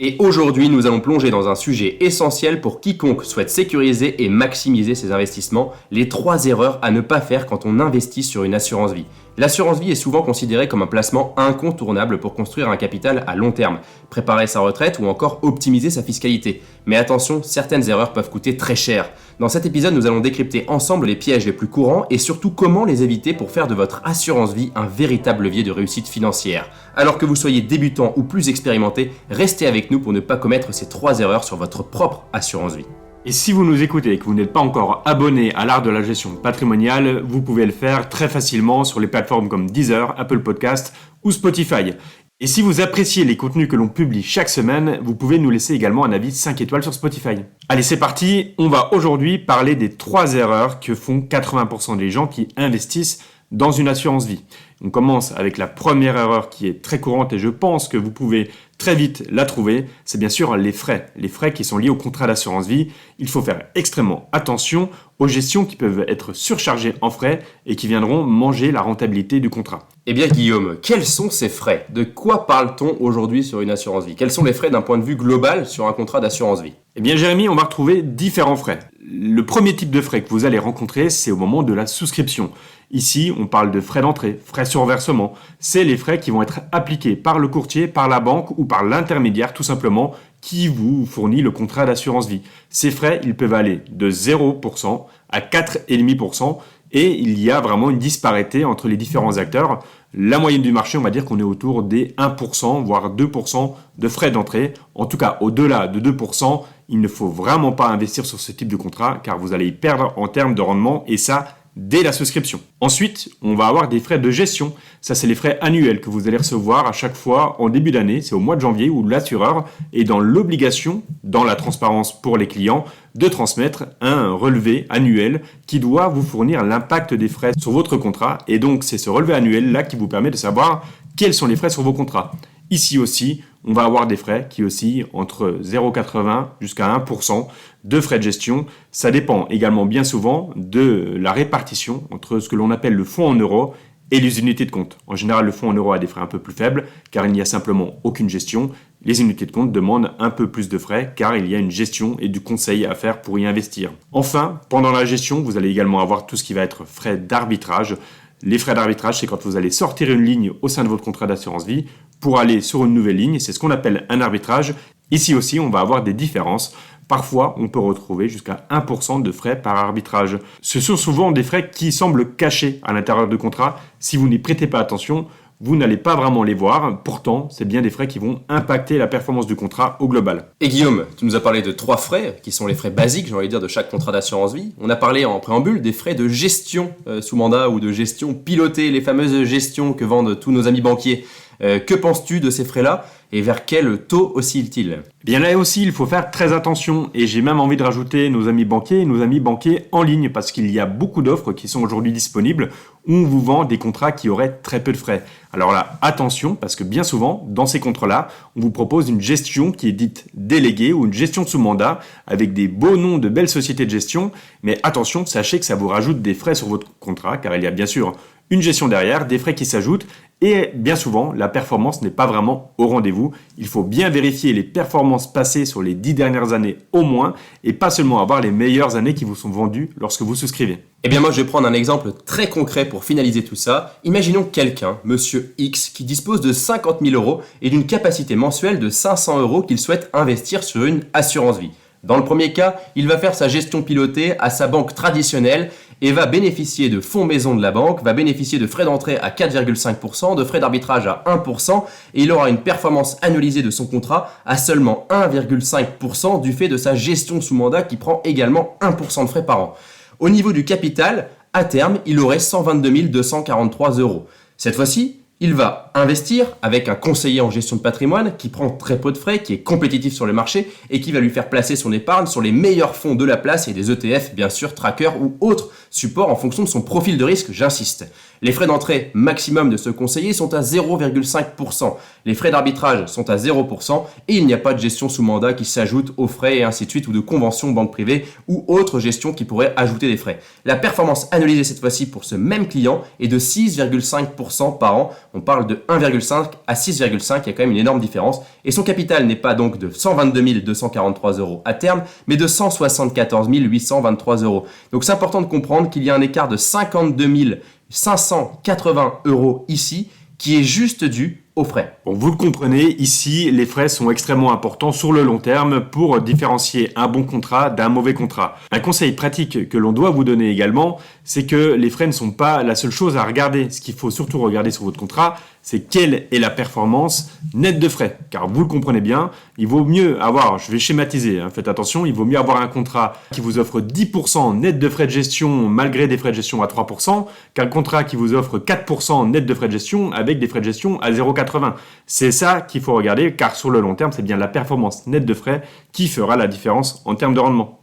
Et aujourd'hui, nous allons plonger dans un sujet essentiel pour quiconque souhaite sécuriser et maximiser ses investissements, les 3 erreurs à ne pas faire quand on investit sur une assurance vie. L'assurance vie est souvent considérée comme un placement incontournable pour construire un capital à long terme, préparer sa retraite ou encore optimiser sa fiscalité. Mais attention, certaines erreurs peuvent coûter très cher. Dans cet épisode, nous allons décrypter ensemble les pièges les plus courants et surtout comment les éviter pour faire de votre assurance vie un véritable levier de réussite financière. Alors que vous soyez débutant ou plus expérimenté, restez avec nous pour ne pas commettre ces 3 erreurs sur votre propre assurance vie. Et si vous nous écoutez et que vous n'êtes pas encore abonné à l'art de la gestion patrimoniale, vous pouvez le faire très facilement sur les plateformes comme Deezer, Apple Podcast ou Spotify. Et si vous appréciez les contenus que l'on publie chaque semaine, vous pouvez nous laisser également un avis 5 étoiles sur Spotify. Allez, c'est parti, on va aujourd'hui parler des 3 erreurs que font 80% des gens qui investissent dans une assurance vie. On commence avec la première erreur qui est très courante et je pense que vous pouvez très vite la trouver, c'est bien sûr les frais. Les frais qui sont liés au contrat d'assurance vie. Il faut faire extrêmement attention aux gestions qui peuvent être surchargées en frais et qui viendront manger la rentabilité du contrat. Eh bien Guillaume, quels sont ces frais ? De quoi parle-t-on aujourd'hui sur une assurance vie ? Quels sont les frais d'un point de vue global sur un contrat d'assurance vie ? Eh bien Jérémy, on va retrouver différents frais. Le premier type de frais que vous allez rencontrer, c'est au moment de la souscription. Ici, on parle de frais d'entrée, frais sur versement. C'est les frais qui vont être appliqués par le courtier, par la banque ou par l'intermédiaire tout simplement qui vous fournit le contrat d'assurance vie. Ces frais, ils peuvent aller de 0% à 4,5% et il y a vraiment une disparité entre les différents acteurs. La moyenne du marché, on va dire qu'on est autour des 1%, voire 2% de frais d'entrée. En tout cas, au-delà de 2%, il ne faut vraiment pas investir sur ce type de contrat car vous allez y perdre en termes de rendement et ça, dès la souscription. Ensuite, on va avoir des frais de gestion. Ça, c'est les frais annuels que vous allez recevoir à chaque fois en début d'année. C'est au mois de janvier où l'assureur est dans l'obligation, dans la transparence pour les clients, de transmettre un relevé annuel qui doit vous fournir l'impact des frais sur votre contrat. Et donc, c'est ce relevé annuel-là qui vous permet de savoir quels sont les frais sur vos contrats. Ici aussi, on va avoir des frais qui oscillent entre 0,80 jusqu'à 1% de frais de gestion. Ça dépend également bien souvent de la répartition entre ce que l'on appelle le fonds en euros et les unités de compte. En général, le fonds en euros a des frais un peu plus faibles car il n'y a simplement aucune gestion. Les unités de compte demandent un peu plus de frais car il y a une gestion et du conseil à faire pour y investir. Enfin, pendant la gestion, vous allez également avoir tout ce qui va être frais d'arbitrage. Les frais d'arbitrage, c'est quand vous allez sortir une ligne au sein de votre contrat d'assurance vie pour aller sur une nouvelle ligne. C'est ce qu'on appelle un arbitrage. Ici aussi, on va avoir des différences. Parfois, on peut retrouver jusqu'à 1% de frais par arbitrage. Ce sont souvent des frais qui semblent cachés à l'intérieur du contrat. Si vous n'y prêtez pas attention, vous n'allez pas vraiment les voir. Pourtant, c'est bien des frais qui vont impacter la performance du contrat au global. Et Guillaume, tu nous as parlé de 3 frais, qui sont les frais basiques, j'ai envie de dire, de chaque contrat d'assurance vie. On a parlé en préambule des frais de gestion sous mandat ou de gestion pilotée, les fameuses gestions que vendent tous nos amis banquiers. Que penses-tu de ces frais-là et vers quel taux oscillent-ils ? Bien là aussi, il faut faire très attention et j'ai même envie de rajouter nos amis banquiers et nos amis banquiers en ligne parce qu'il y a beaucoup d'offres qui sont aujourd'hui disponibles où on vous vend des contrats qui auraient très peu de frais. Alors là, attention parce que bien souvent, dans ces contrats-là, on vous propose une gestion qui est dite déléguée ou une gestion sous mandat avec des beaux noms de belles sociétés de gestion. Mais attention, sachez que ça vous rajoute des frais sur votre contrat car il y a bien sûr une gestion derrière, des frais qui s'ajoutent et bien souvent, la performance n'est pas vraiment au rendez-vous. Il faut bien vérifier les performances passées sur les 10 dernières années au moins et pas seulement avoir les meilleures années qui vous sont vendues lorsque vous souscrivez. Eh bien moi je vais prendre un exemple très concret pour finaliser tout ça. Imaginons quelqu'un, monsieur X, qui dispose de 50 000 euros et d'une capacité mensuelle de 500 euros qu'il souhaite investir sur une assurance vie. Dans le premier cas, il va faire sa gestion pilotée à sa banque traditionnelle et va bénéficier de fonds maison de la banque, va bénéficier de frais d'entrée à 4,5%, de frais d'arbitrage à 1% et il aura une performance annualisée de son contrat à seulement 1,5% du fait de sa gestion sous mandat qui prend également 1% de frais par an. Au niveau du capital, à terme, il aurait 122 243 euros. Cette fois-ci, il va investir avec un conseiller en gestion de patrimoine qui prend très peu de frais, qui est compétitif sur le marché et qui va lui faire placer son épargne sur les meilleurs fonds de la place et des ETF, bien sûr, trackers ou autres supports en fonction de son profil de risque, j'insiste. Les frais d'entrée maximum de ce conseiller sont à 0,5%. Les frais d'arbitrage sont à 0% et il n'y a pas de gestion sous mandat qui s'ajoute aux frais et ainsi de suite ou de convention banque privée ou autre gestion qui pourrait ajouter des frais. La performance analysée cette fois-ci pour ce même client est de 6,5% par an. On parle de 1,5 à 6,5, il y a quand même une énorme différence. Et son capital n'est pas donc de 122 243 euros à terme, mais de 174 823 euros. Donc c'est important de comprendre qu'il y a un écart de 52 580 euros ici qui est juste dû aux frais. Bon, vous le comprenez, ici, les frais sont extrêmement importants sur le long terme pour différencier un bon contrat d'un mauvais contrat. Un conseil pratique que l'on doit vous donner également, c'est que les frais ne sont pas la seule chose à regarder. Ce qu'il faut surtout regarder sur votre contrat, c'est quelle est la performance nette de frais. Car vous le comprenez bien, il vaut mieux avoir, je vais schématiser, faites attention, il vaut mieux avoir un contrat qui vous offre 10% net de frais de gestion malgré des frais de gestion à 3% qu'un contrat qui vous offre 4% net de frais de gestion avec des frais de gestion à 0,80. C'est ça qu'il faut regarder car sur le long terme, c'est bien la performance nette de frais qui fera la différence en termes de rendement.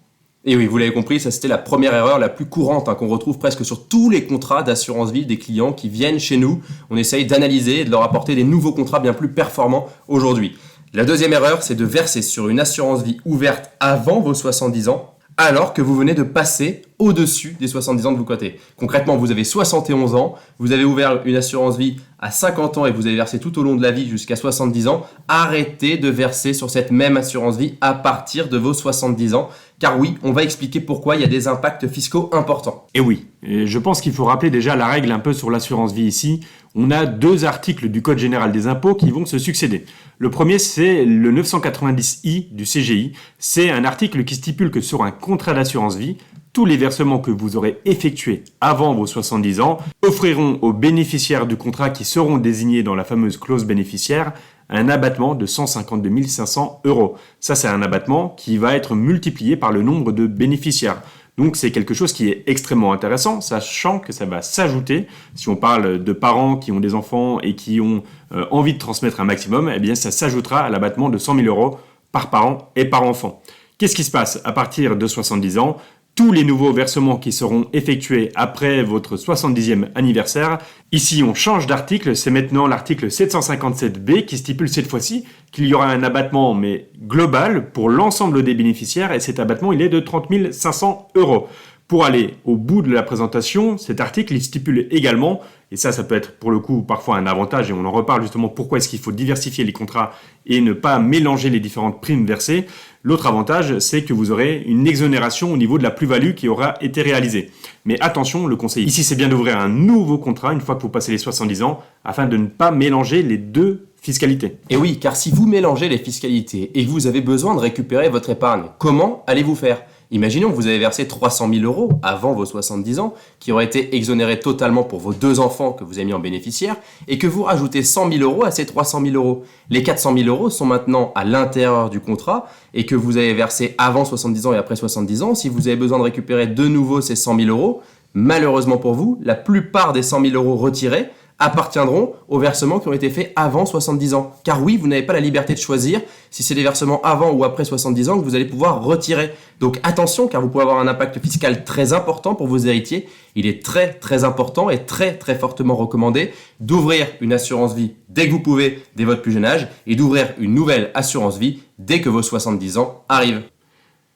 Et oui, vous l'avez compris, ça c'était la première erreur la plus courante qu'on retrouve presque sur tous les contrats d'assurance vie des clients qui viennent chez nous. On essaye d'analyser et de leur apporter des nouveaux contrats bien plus performants aujourd'hui. La deuxième erreur, c'est de verser sur une assurance vie ouverte avant vos 70 ans alors que vous venez de passer au-dessus des 70 ans de vos côtés. Concrètement, vous avez 71 ans, vous avez ouvert une assurance vie à 50 ans et vous avez versé tout au long de la vie jusqu'à 70 ans. Arrêtez de verser sur cette même assurance vie à partir de vos 70 ans. Car oui, on va expliquer pourquoi il y a des impacts fiscaux importants. Et oui, je pense qu'il faut rappeler déjà la règle un peu sur l'assurance vie ici. On a deux articles du Code général des impôts qui vont se succéder. Le premier, c'est le 990I du CGI. C'est un article qui stipule que sur un contrat d'assurance vie, tous les versements que vous aurez effectués avant vos 70 ans offriront aux bénéficiaires du contrat qui seront désignés dans la fameuse clause bénéficiaire un abattement de 152 500 euros. Ça, c'est un abattement qui va être multiplié par le nombre de bénéficiaires. Donc, c'est quelque chose qui est extrêmement intéressant, sachant que ça va s'ajouter, si on parle de parents qui ont des enfants et qui ont envie de transmettre un maximum, eh bien, ça s'ajoutera à l'abattement de 100 000 euros par parent et par enfant. Qu'est-ce qui se passe à partir de 70 ans ? Tous les nouveaux versements qui seront effectués après votre 70e anniversaire. Ici, on change d'article. C'est maintenant l'article 757B qui stipule cette fois-ci qu'il y aura un abattement mais global pour l'ensemble des bénéficiaires et cet abattement, il est de 30 500 euros. Pour aller au bout de la présentation, cet article il stipule également, et ça peut être pour le coup parfois un avantage, et on en reparle justement pourquoi est-ce qu'il faut diversifier les contrats et ne pas mélanger les différentes primes versées. L'autre avantage, c'est que vous aurez une exonération au niveau de la plus-value qui aura été réalisée. Mais attention, le conseil ici, c'est bien d'ouvrir un nouveau contrat une fois que vous passez les 70 ans, afin de ne pas mélanger les deux fiscalités. Et oui, car si vous mélangez les fiscalités et que vous avez besoin de récupérer votre épargne, comment allez-vous faire ? Imaginons que vous avez versé 300 000 euros avant vos 70 ans, qui auraient été exonérés totalement pour vos deux enfants que vous avez mis en bénéficiaire, et que vous rajoutez 100 000 euros à ces 300 000 euros. Les 400 000 euros sont maintenant à l'intérieur du contrat, et que vous avez versé avant 70 ans et après 70 ans. Si vous avez besoin de récupérer de nouveau ces 100 000 euros, malheureusement pour vous, la plupart des 100 000 euros retirés appartiendront aux versements qui ont été faits avant 70 ans. Car oui, vous n'avez pas la liberté de choisir si c'est des versements avant ou après 70 ans que vous allez pouvoir retirer. Donc attention, car vous pouvez avoir un impact fiscal très important pour vos héritiers. Il est très très important et très très fortement recommandé d'ouvrir une assurance vie dès que vous pouvez, dès votre plus jeune âge, et d'ouvrir une nouvelle assurance vie dès que vos 70 ans arrivent.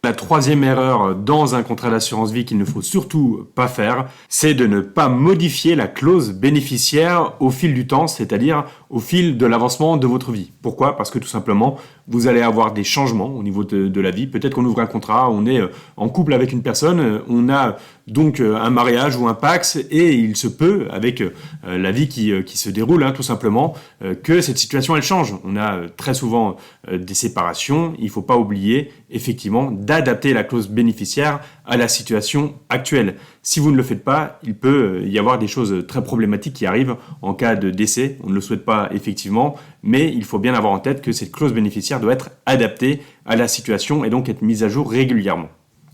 La troisième erreur dans un contrat d'assurance vie qu'il ne faut surtout pas faire, c'est de ne pas modifier la clause bénéficiaire au fil du temps, c'est-à-dire au fil de l'avancement de votre vie. Pourquoi ? Parce que tout simplement, vous allez avoir des changements au niveau de la vie. Peut-être qu'on ouvre un contrat, on est en couple avec une personne, on a donc un mariage ou un Pacs et il se peut, avec la vie qui se déroule tout simplement, que cette situation elle change. On a très souvent des séparations, il ne faut pas oublier effectivement d'adapter la clause bénéficiaire à la situation actuelle. Si vous ne le faites pas, il peut y avoir des choses très problématiques qui arrivent en cas de décès. On ne le souhaite pas effectivement, mais il faut bien avoir en tête que cette clause bénéficiaire doit être adaptée à la situation et donc être mise à jour régulièrement.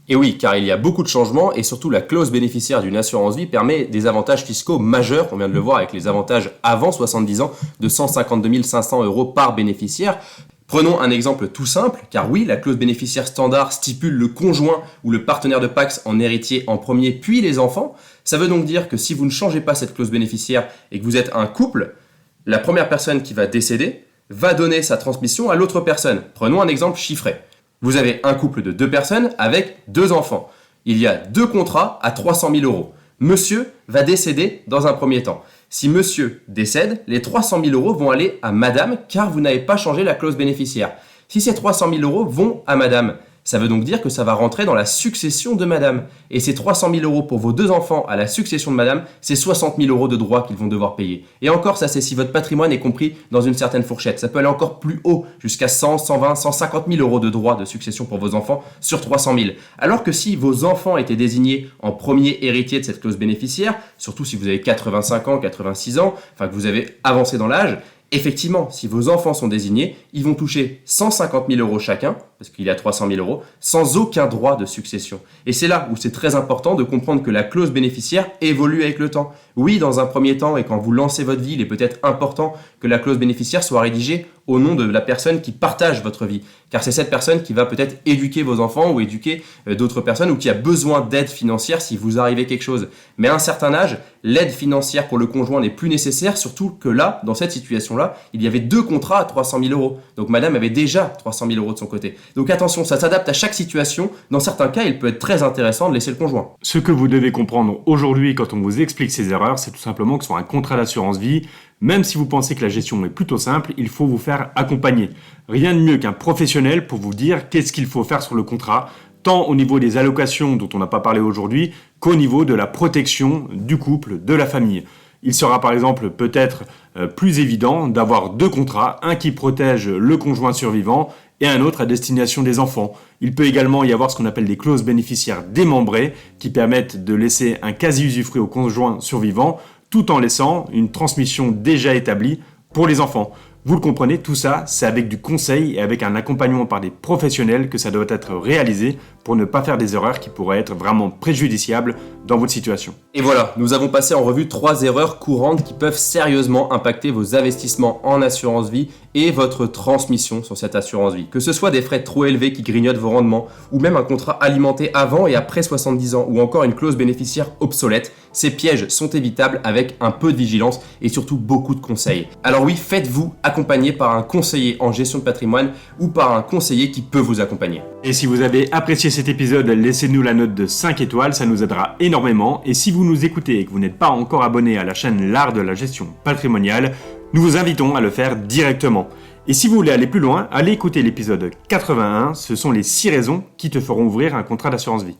Et oui, car il y a beaucoup de changements et surtout la clause bénéficiaire d'une assurance vie permet des avantages fiscaux majeurs, on vient de le voir avec les avantages avant 70 ans de 152 500 euros par bénéficiaire. Prenons un exemple tout simple, car oui, la clause bénéficiaire standard stipule le conjoint ou le partenaire de Pacs en héritier en premier, puis les enfants. Ça veut donc dire que si vous ne changez pas cette clause bénéficiaire et que vous êtes un couple, la première personne qui va décéder va donner sa transmission à l'autre personne. Prenons un exemple chiffré. Vous avez un couple de 2 personnes avec 2 enfants. Il y a 2 contrats à 300 000 euros. Monsieur va décéder dans un premier temps. Si monsieur décède, les 300 000 euros vont aller à madame car vous n'avez pas changé la clause bénéficiaire. Si ces 300 000 euros vont à madame, ça veut donc dire que ça va rentrer dans la succession de madame. Et ces 300 000 euros pour vos 2 enfants à la succession de madame, c'est 60 000 euros de droits qu'ils vont devoir payer. Et encore, ça c'est si votre patrimoine est compris dans une certaine fourchette. Ça peut aller encore plus haut, jusqu'à 100, 120, 150 000 euros de droits de succession pour vos enfants sur 300 000. Alors que si vos enfants étaient désignés en premier héritier de cette clause bénéficiaire, surtout si vous avez 85 ans, 86 ans, enfin que vous avez avancé dans l'âge, effectivement, si vos enfants sont désignés, ils vont toucher 150 000 euros chacun, parce qu'il y a 300 000 euros, sans aucun droit de succession. Et c'est là où c'est très important de comprendre que la clause bénéficiaire évolue avec le temps. Oui, dans un premier temps, et quand vous lancez votre vie, il est peut-être important que la clause bénéficiaire soit rédigée au nom de la personne qui partage votre vie. Car c'est cette personne qui va peut-être éduquer vos enfants ou éduquer d'autres personnes ou qui a besoin d'aide financière si vous arrivez quelque chose. Mais à un certain âge, l'aide financière pour le conjoint n'est plus nécessaire, surtout que là, dans cette situation-là, il y avait 2 contrats à 300 000 euros. Donc madame avait déjà 300 000 euros de son côté. Donc attention, ça s'adapte à chaque situation. Dans certains cas, il peut être très intéressant de laisser le conjoint. Ce que vous devez comprendre aujourd'hui quand on vous explique ces erreurs, c'est tout simplement que sur un contrat d'assurance vie, même si vous pensez que la gestion est plutôt simple, il faut vous faire accompagner. Rien de mieux qu'un professionnel pour vous dire qu'est-ce qu'il faut faire sur le contrat, tant au niveau des allocations dont on n'a pas parlé aujourd'hui, qu'au niveau de la protection du couple, de la famille. Il sera par exemple peut-être plus évident d'avoir 2 contrats, un qui protège le conjoint survivant et un autre à destination des enfants. Il peut également y avoir ce qu'on appelle des clauses bénéficiaires démembrées qui permettent de laisser un quasi-usufruit au conjoint survivant tout en laissant une transmission déjà établie pour les enfants. Vous le comprenez, tout ça, c'est avec du conseil et avec un accompagnement par des professionnels que ça doit être réalisé pour ne pas faire des erreurs qui pourraient être vraiment préjudiciables dans votre situation. Et voilà, nous avons passé en revue 3 erreurs courantes qui peuvent sérieusement impacter vos investissements en assurance vie et votre transmission sur cette assurance vie. Que ce soit des frais trop élevés qui grignotent vos rendements, ou même un contrat alimenté avant et après 70 ans, ou encore une clause bénéficiaire obsolète, ces pièges sont évitables avec un peu de vigilance et surtout beaucoup de conseils. Alors oui, faites-vous accompagner par un conseiller en gestion de patrimoine ou par un conseiller qui peut vous accompagner. Et si vous avez apprécié cet épisode, laissez-nous la note de 5 étoiles, ça nous aidera énormément. Et si vous nous écoutez et que vous n'êtes pas encore abonné à la chaîne L'Art de la gestion patrimoniale, nous vous invitons à le faire directement. Et si vous voulez aller plus loin, allez écouter l'épisode 81, ce sont les 6 raisons qui te feront ouvrir un contrat d'assurance vie.